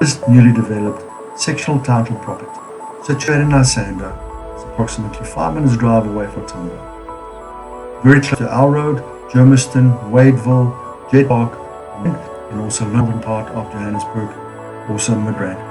this newly developed sectional title property, situated in Isando, is approximately 5 minutes drive away from Tambo. Very close to our road, Germiston, Wadeville, Jet Park, and also northern part of Johannesburg, also Midrand.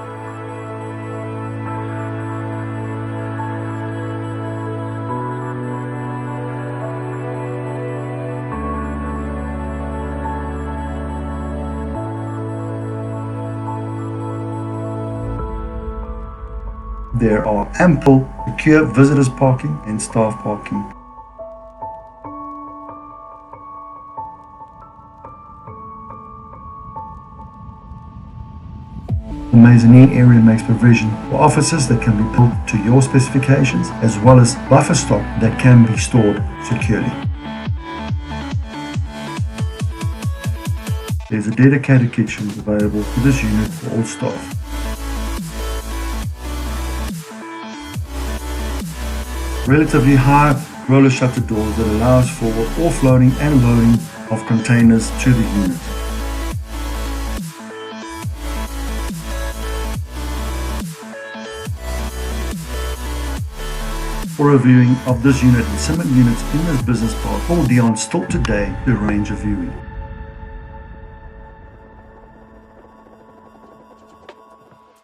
There are ample secure visitors parking and staff parking. The mezzanine area makes provision for offices that can be built to your specifications, as well as buffer stock that can be stored securely. There's a dedicated kitchen available for this unit for all staff. Relatively high roller shutter doors that allows for offloading and loading of containers to the unit. For a viewing of this unit and similar units in this business park, call Dion still today to arrange a viewing.